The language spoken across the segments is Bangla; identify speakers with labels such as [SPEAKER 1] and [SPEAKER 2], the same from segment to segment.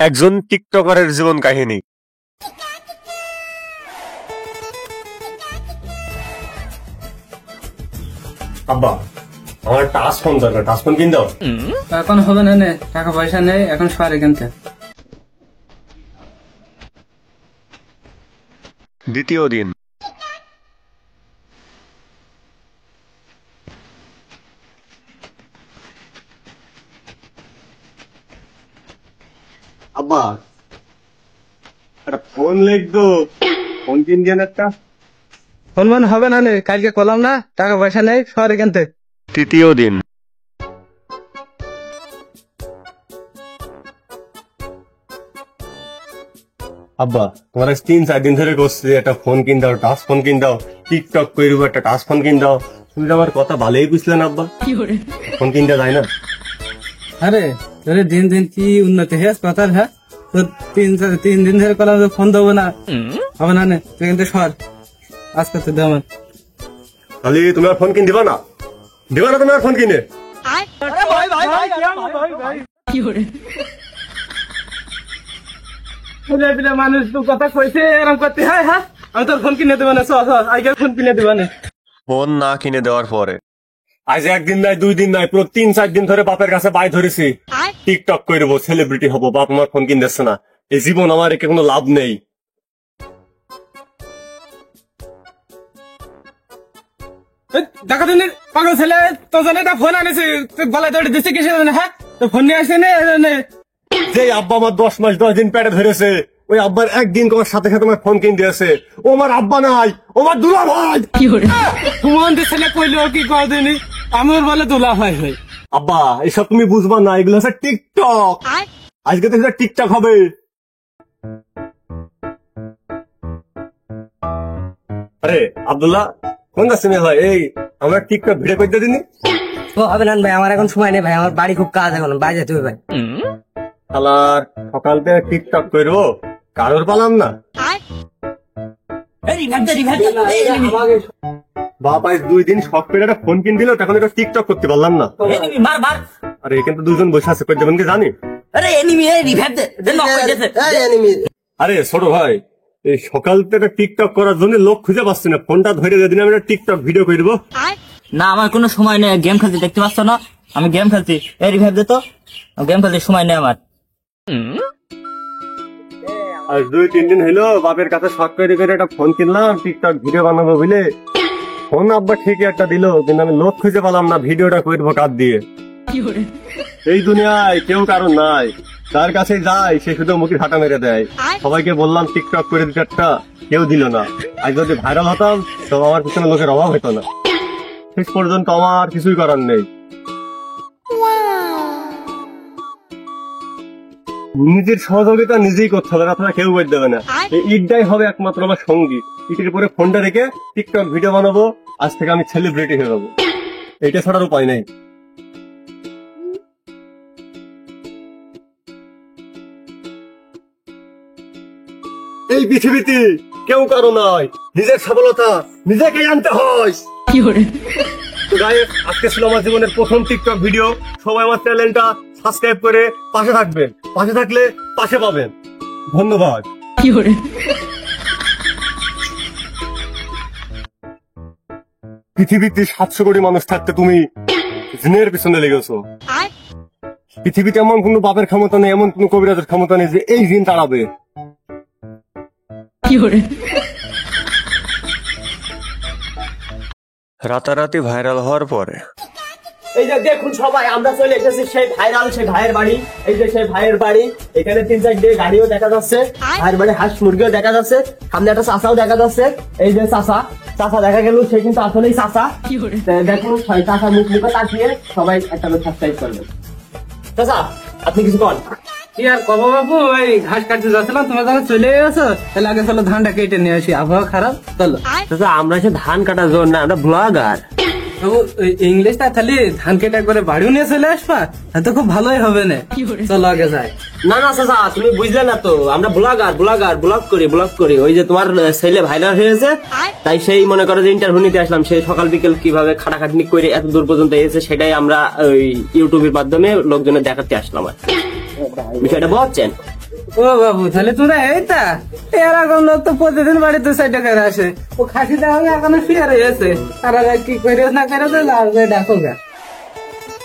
[SPEAKER 1] একজন টিকটকারের জীবন কাহিনী। আব্বা, আমার টাচ ফোন দরকার, টাচ ফোন কিন দাও।
[SPEAKER 2] এখন হবে না, টাকা পয়সা নেই, এখন শহরে কিনতে।
[SPEAKER 1] দ্বিতীয় দিন। আব্বা, একটা ফোন লিখতো, ফোন কিন দেন একটা।
[SPEAKER 2] ফোন মন হবে না, কালকে করলাম না, টাকা পয়সা নেই, শহরে কিনতে।
[SPEAKER 1] তৃতীয় দিন। আব্বা, তোমার 3-4 দিন ধরে করছি একটা ফোন কিন দাও, টাচ ফোন কিন দাও, টিকটক করবো, একটা টাচ ফোন কিন দাও। তুমি আমার কথা ভালোই বুঝলেন আব্বা, ফোন কিনতে যায় না।
[SPEAKER 2] আরে তোরে দিন দিন কি উন্নতি হয়েছে কথার, হ্যাঁ? তো 3 দিন ধরে করলাম, ফোন দেবো না, হবে না, তুই কিন্তু শহর আজকে তো দেব।
[SPEAKER 1] তাহলে তুমি আর ফোন কিন দিবা না? দিবা না তুমি আর ফোন কিনে?
[SPEAKER 2] মানুষ তো কথা কইছে এরকম করতে, হ্যাঁ হ্যাঁ, আমি তোর ফোন কিনে দেবো না, আগে ফোন কিনে দেবো না।
[SPEAKER 1] ফোন না কিনে দেওয়ার পরে আজ 1 দিন নাই 2 দিন নাই, পুরো 3-4 দিন ধরে বাপের কাছে বাই ধরেছি, টিকটক করবো, সেলিব্রিটি হবো, বাপ আমার ফোন কিন দিচ্ছে না। এই জীবন আমার একে কোনো লাভ নেই।
[SPEAKER 2] দেখা দিন পাগল ছেলে, তো জানে এটা ফোন আনেছে, গলায় দৌড়ে দিচ্ছে কিসে, হ্যাঁ? তো ফোন নিয়ে আসে নে।
[SPEAKER 1] যে আব্বা আমার 10 মাস 10 দিন পেটে ধরেছে, ওই আব্বার একদিন তোমার সাথে সাথে তোমার ফোন কিন দিয়েছে। ও আমার আব্বা নাই, ও আমার দুলা ভাই।
[SPEAKER 2] তোমার ছেলে কইলো কি কদিনই আমার বলে দুলা ভাই হয়।
[SPEAKER 1] আব্বা, এসব তুমি বুঝবা না, এগুলো হচ্ছে টিকটক। আজকে তো টিকটক হবে। আরে আব্দুল্লাহ, কোন যাচ্ছে ভাই? এই আমরা টিকটক ভিডিও করতে দিনি।
[SPEAKER 3] ও হবে না ভাই, আমার এখন সময় নেই ভাই, আমার বাড়ি খুব কাজ, এখন বাইরে যেতে হবে ভাই।
[SPEAKER 1] শালার সকাল থেকে টিকটক করবো, কারোর পালাম না। বাপ আজ 2 দিন শখ করে একটা ফোন কিন দিল, তখন এটা টিকটক করতে পারলাম না। আরে কিন্তু 2জন বসে আছে, কই দেবেন কি জানি? আরে ছোট ভাই, এই সকাল থেকে টিকটক করার জন্য লোক খুঁজে পাচ্ছি না, ফোনটা ধরে যেদিন আমি টিকটক ভিডিও করবো।
[SPEAKER 3] না, আমার কোনো সময় নেই, গেম খেলতে, দেখতে পাচ্ছ না আমি গেম খেলছি। এই রিভাইভ দে তো, গেম খেলতে সময় নেই আমার।
[SPEAKER 1] আজ 2-3 দিন হইলো বাপের কাছে শখ করে একটা ফোন কিনলাম, টিকটক ভিডিও বানাবো বলে। ফোন আব্বা ঠিকই একটা দিল, কিন্তু আমি লোক খুঁজে পেলাম না ভিডিওটা করবো কাজ দিয়ে। এই দুনিয়ায় কেউ কারণ নাই, যার কাছে যায় সে শুধু মুখে হাঁটা মেরে দেয়। সবাইকে বললাম টিকটক করে দিতে একটা, কেউ দিল না। আজ যদি ভাইরাল হতাম তো আমার পিছনে লোকের অভাব হতো না। শেষ পর্যন্ত আমার কিছুই করার নেই। নিজের সহযোগিতা নিজেই করতে হবে, আপনারা কেউ বলতে দেবে না। এই ঈদটাই হবে একমাত্র আমার সঙ্গী। ঈদের পরে ফোনটা রেখে টিকটক ভিডিও বানাবো, আজ থেকে আমি সেলিব্রিটি হয়ে যাবো, এইটা ছাড়ার উপায় নেই। এই পৃথিবীতে কেউ কারো নয়, নিজের সফলতা নিজেকেই আনতে হয়। তো গাইস, আজকে ছিল আমার জীবনের প্রথম টিকটক ভিডিও। সবাই আমার চ্যানেলটা সাবস্ক্রাইব করে পাশে থাকবেন, পাশে থাকলে পাশে পাবেন। ধন্যবাদ। পৃথিবীতে 700 কোটি মানুষ থাকতে তুমি জিনের পিছনে লেগেছো। পৃথিবীতে এমন কোন বাপের ক্ষমতা নেই, এমন কোন কবিরাজের ক্ষমতা নেই যে এই জিন তাড়াবে। রাতারাতি ভাইরাল হওয়ার পরে
[SPEAKER 3] এই যে দেখুন সবাই, আমরা চলে এসেছি সেই ভাইরাল সেই ভাইয়ের বাড়ি। এই যে সেই ভাইয়ের বাড়ি, এখানে 3-4 গাড়িও দেখা যাচ্ছে, ভাইয়ের বাড়ি হাঁস মুরগিও দেখা যাচ্ছে, সামনে একটা চাষাও দেখা যাচ্ছে। এই যে চাষা দেখা গেল, সে কিন্তু আসলেই চাষা। দেখুন চাষা মুখে তাকিয়ে সবাই একটা সাবস্ক্রাইব করবেন। চাষা, আপনি কিছু কন?
[SPEAKER 2] কি আর কব বাবু, ওই ঘাস কাটতে যাচ্ছিলাম, তোমার যখন চলে গেছো, তাহলে আগে চলো ধানটা কেটে নিয়ে আসি, আবহাওয়া খারাপ, চলো।
[SPEAKER 3] আমরা সে ধান কাটার জন্য না, আমরা ব্লগার।
[SPEAKER 2] ইংলিশটা খালি ধান কেটে করে বাড়িও নিয়ে চলে আসবা, তো খুব ভালোই হবে না, চলো আগে যাই।
[SPEAKER 3] না চাচা, তুমি বুঝলে না তো, আমরা ব্লগ করি। ওই যে তোমার ছেলে ভাইরাল হয়েছে, তাই সেই মনে করো যে ইন্টারভিউ নিতে আসলাম। সেই সকাল বিকেল কিভাবে খাটাখাটনি করে এত দূর পর্যন্ত এসেছে, সেটাই আমরা ওই ইউটিউবের মাধ্যমে লোকজনের দেখাতে আসলাম। বিষয়টা বুঝছেন?
[SPEAKER 2] ও বাবু, তাহলে তোরা এইটা এরকম লোক তো প্রতিদিন বাড়িতে 2-4 করে আসে। ও খাসি দেওয়া এখনো শুয়ে রয়েছে, তারা কি করে না করে ডাকো গা।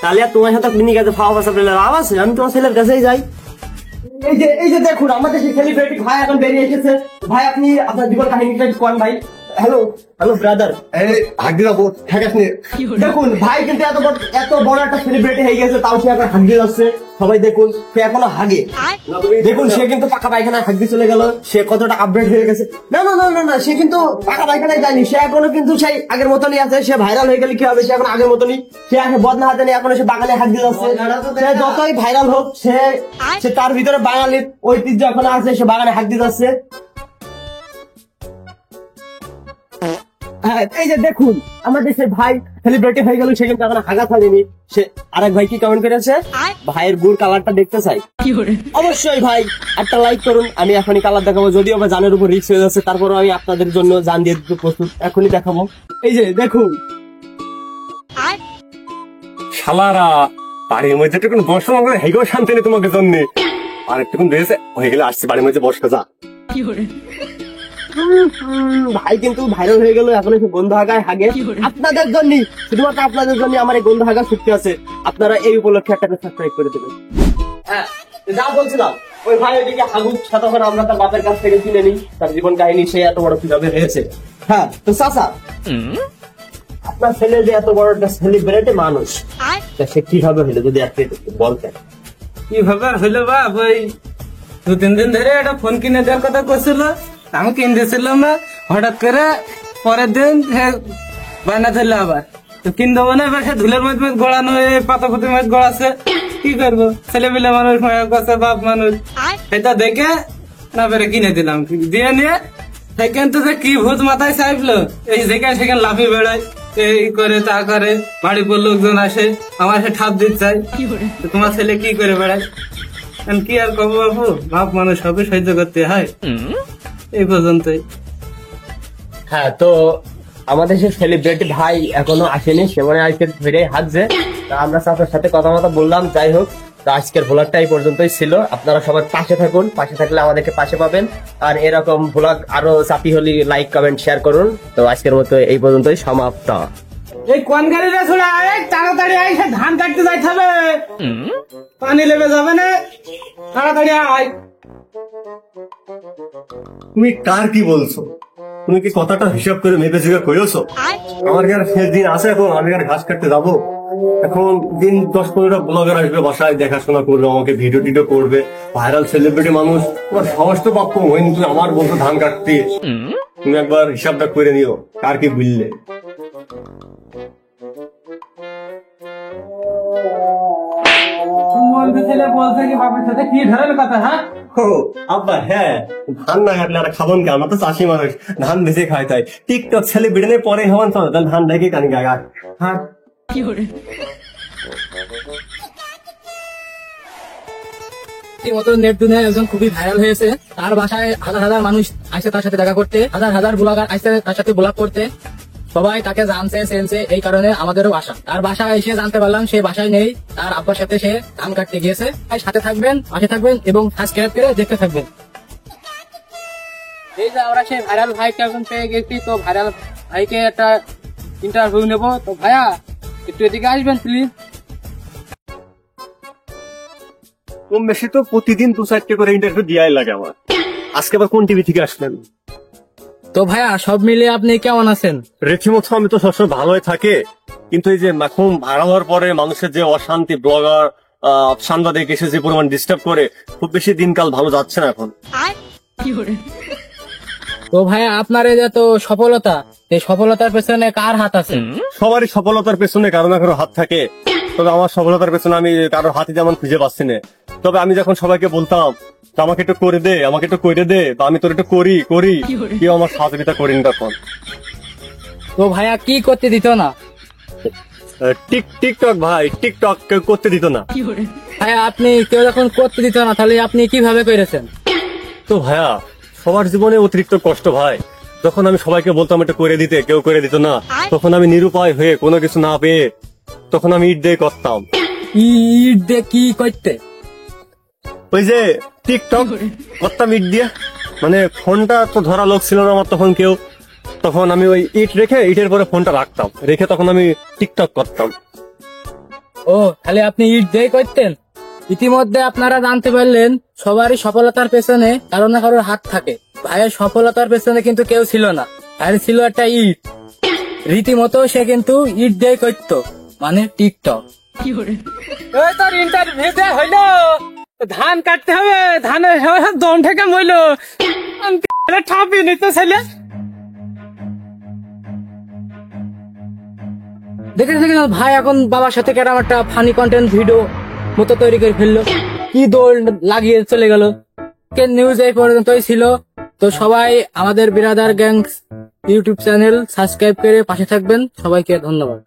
[SPEAKER 3] তাহলে আর তোমার সাথে মিনি কাছে ফাওয়া ফাঁসা পেলে লাভ আছে? আমি তোমার ছেলের কাছেই যাই। এই যে দেখুন আমাদের সেই সেলিব্রিটি ভাই এখন বেরিয়ে এসেছে। ভাই আপনি আপনার জীবন কাহিনীটা কোন ভাই? Hello brother.
[SPEAKER 1] এই হাগদি যাবো ঠেকাস নি।
[SPEAKER 3] দেখুন ভাই কিন্তু এত বড় একটা সেলিব্রিটি হয়ে গেছে, তাও সে এখন হাগ দিয়ে যাচ্ছে। সবাই দেখুন সে এখনো হাগে। দেখুন সে কিন্তু পাকা পায়খানায় হাগ দিয়ে চলে গেল। সে কতটা আপডেট হয়ে গেছে। না, সে কিন্তু পাকা পায়খানায় যায়নি। সে এখনো কিন্তু সেই আগের মতনই আছে। সে ভাইরাল হয়ে গেলে কি হবে? সে এখন আগের মতনই। সে এখন বদনা হাতে নিয়ে এখনো সে বাঙালি হাগ দিয়ে যাচ্ছে। সে যতই ভাইরাল হোক, সে তার ভিতরে বাঙালির ঐতিহ্য এখনো আছে। সে বাঙালি হাগ দিয়ে যাচ্ছে। হ্যাঁ, এই যে দেখুন আমাদের সেই ভাই সেলিব্রিটি হয়ে গেল, সে কিন্তু এখন হাগা থাকেনি। সে আরেক ভাই কি কমেন্ট করেছে, ভাইয়ের গুড় কালারটা দেখতে চাই। অবশ্যই ভাই একটা লাইক করুন। আমি এখনই কালার দেখাবো, যদিও বা জানের উপর রিস্ক হয়ে যাচ্ছে, তারপরে আমি আপনাদের জন্য জান দিয়ে দিতে প্রস্তুত। এখনই দেখাবো। এই যে দেখুন
[SPEAKER 1] শালারা বাড়ির মধ্যে একটু বসো, হেগেও শান্তি নেই তোমাকে জন্য। আর একটুকুন রয়েছে হয়ে গেলে আসছে বাড়ির মধ্যে বসে যা।
[SPEAKER 3] ভাই কিন্তু ভাইরাল হয়ে গেল, এখন এসে গন্ধ হাগায় হাগে। আপনাদের জন্য, শুধুমাত্র আপনাদের জন্য আমার এই গন্ধ হাগা চুক্তি আছে। আপনারা এই উপলক্ষে একটা সাবস্ক্রাইব করে দেবেন। হ্যাঁ, যা বলছিলাম, ওই ভাই ওইদিকে হাগুক, তখন আমরা তার বাপের কাছ থেকে কিনে নিই তার জীবন কাহিনী, সে এত বড় কিভাবে হয়েছে। হ্যাঁ, তো চাচা আপনার ছেলে যে এত বড় একটা সেলিব্রিটি মানুষ, তা সে কিভাবে হইলো যদি আপনি একটু বলতেন।
[SPEAKER 2] কিভাবে আর হইলো বাপ, ওই 2-3 দিন ধরে একটা ফোন কিনে দেওয়ার কথা করছিল, আমি কিনে দিয়েছিলাম না। হঠাৎ করে পরের দিন বায়না ধরলো আবার, তো কিন দেবো না। এবার সে ধুলের মধ্যে গড়ানো, পাতা পুতির মধ্যে গড়াচ্ছে। কি করবো, ছেলে পেলে মানুষ, মায়ের কাছে বাপ মানুষ, এটা দেখে না পেরে কিনে দিলাম। দিয়ে নিয়ে সেখান তো যে কি ভূত মাথায় চাইলো, এই যেখানে সেখানে লাফিয়ে বেড়ায়, এই করে তা করে, বাড়ির পর লোকজন আসে, আমার সে ঠাপ দিতে চাই। তো তোমার ছেলে কি করে বেড়ায়, কি আর কব বাবু, বাপ মানুষ সবই সহ্য করতে হয়। এই পর্যন্তই।
[SPEAKER 3] হ্যাঁ, তো আমাদের সেই সেলিব্রিটি ভাই এখনো আসেনি, সে মনে আজকে ধরে হাঁটছে। আমরা চাচার সাথে কথা বললাম। যাই হোক, তো আজকের ভ্লগটা এই পর্যন্তই ছিল। আপনারা সবাই পাশে থাকুন, পাশে থাকলে আমাদেরকে পাশে পাবেন। আর এরকম ভ্লগ আরো চাপি হলে লাইক কমেন্ট শেয়ার করুন। তো আজকের মতো এই পর্যন্তই সমাপ্ত।
[SPEAKER 2] এই কোন গাড়িটা ছোড়া, তাড়াতাড়ি আয়, ধান কাটতে যাইতে হবে, পানি লেগে যাবে না, তাড়াতাড়ি আয়।
[SPEAKER 1] তুমি কার কি বলছো? তুমি কি কথাটা হিসাব করে মেপে জেগে করেছো? আমার কি আর শেষ দিন আছে এখন? আমি আর ঘাস কাটতে যাবো এখন? দিন 10-15টা ব্লগার আসবে বাসায়, দেখাশোনা করবে, আমাকে ভিডিও টিডিও করবে। ভাইরাল সেলিব্রিটি মানুষ, তোমার সাহস তো প্রাপ্য হয়নি তুমি আমার বলছো ধান কাটতে। তুমি একবার হিসাবটা করে নিও কার কি বুঝলে।
[SPEAKER 2] ছেলে বলছে কি বাপের সাথে কি ধরনের কথা? হ্যাঁ
[SPEAKER 1] আব্বা, হ্যাঁ ধান না কাটলে আর খাবন কে? আমরা তো চাষি মানুষ, ধান বেঁচে খাই। তাই টিকটক সেলিব্রিটি পরে হওয়ান তো ধান দেখে কানি গাগা। হ্যাঁ,
[SPEAKER 4] মতো নেট দুনিয়ায় একজন খুবই ভাইরাল হয়েছে। তার বাসায় হাজার হাজার মানুষ আসছে তার সাথে দেখা করতে, হাজার হাজার ব্লগার আসছে তার সাথে ব্লগ করতে। সবাই তাকে জানছে চেনছে, এই কারণে আমাদেরও আশা। তার বাসায় এসে জানতে পারলাম সে বাসায় নেই, তার আব্বার সাথে সে ধান কাটতে গিয়েছে। তাই সাথে থাকবেন, পাশে থাকবেন এবং সাবস্ক্রাইব করে দেখতে থাকবেন। এই যে আমরা সেই ভাইরাল ভাইকে এখন পেয়ে গেছি, তো ভাইরাল ভাইকে একটা ইন্টারভিউ নেব। তো ভাইয়া একটু এদিকে আসবেন প্লিজ।
[SPEAKER 1] কম বেশি তো প্রতিদিন 2-4টে করে ইন্টারভিউ দিয়াই লাগে আমার। আজকে আবার কোন টিভি থেকে আসলেন?
[SPEAKER 4] তো ভাইয়া সব মিলিয়ে আপনি কেমন আছেন?
[SPEAKER 1] রীতিমতো আমি তো সবসময় ভালোই থাকে, কিন্তু এই যে এখন ভাড়া হওয়ার পরে মানুষের যে অশান্তি, ব্লগার সাংবাদিক এসে যে পরিমাণ ডিস্টার্ব করে, খুব বেশি দিনকাল ভালো যাচ্ছে না এখন।
[SPEAKER 4] তো ভাইয়া আপনার এই যে তো সফলতা, এই সফলতার পেছনে কার হাত আছে?
[SPEAKER 1] সবারই সফলতার পেছনে কারো না কারো হাত থাকে, তবে আমার সফলতার পেছনে আমি কারো হাতে যেমন খুঁজে পাচ্ছি না। তবে আমি যখন সবাইকে বলতাম আমাকে একটু করে দে, আমাকে একটু করে দে, বা আমি তোর একটু করি, কেউ আমার সহযোগিতা করিনি তখন।
[SPEAKER 4] তো ভাইয়া কি করতে দিত না?
[SPEAKER 1] টিকটক ভাই, টিকটক কেউ করতে দিত না।
[SPEAKER 4] ভাইয়া আপনি কেউ যখন করতে দিত না, তাহলে আপনি কিভাবে করেছেন?
[SPEAKER 1] তো ভাইয়া সবার জীবনে অতিরিক্ত কষ্ট ভাই। যখন আমি সবাইকে বলতাম এটা করে দিতে, কেউ করে দিত না, তখন আমি নিরুপায় হয়ে কোনো কিছু না পেয়ে তখন আমি ইট দিয়ে করতাম।
[SPEAKER 4] ইট দিয়ে কি করতে?
[SPEAKER 1] ওই যে টিকটক করতাম ইট দিয়ে, মানে ফোনটা তো ধরা লোক ছিল না আমার তখন কেউ, তখন আমি ওই ইট রেখে ইটের পরে ফোনটা রাখতাম, রেখে তখন আমি টিকটক করতাম।
[SPEAKER 4] ও তাহলে আপনি ইট দিয়ে করতেন। ইতিমধ্যে আপনারা জানতে পারলেন সবারই সফলতার পেছনে কারো না কারোর হাত থাকে। ভাইয়ের সফলতার পেছনে কিন্তু কেউ ছিল না, ভাইয়ের ছিল একটা ইট। রীতিমতো সে কিন্তু ইট দিয়ে করতো, মানে টিকটক।
[SPEAKER 2] ওই তোর ইন্টারভিউ দে হইলো, ধান কাটতে হবে, ধানের দম থেকে মইলো, আমি ঠাপি নিতে ছেলে।
[SPEAKER 4] দেখে ভাই এখন বাবার সাথে কেরাম একটা ফানি কন্টেন্ট ভিডিও মতো তৈরি করে ফেললো, কি দৌড় লাগিয়ে চলে গেল। কে নিউজ এই পর্যন্তই ছিল। তো সবাই আমাদের বিরাদার গ্যাংস ইউটিউব চ্যানেল সাবস্ক্রাইব করে পাশে থাকবেন। সবাইকে ধন্যবাদ।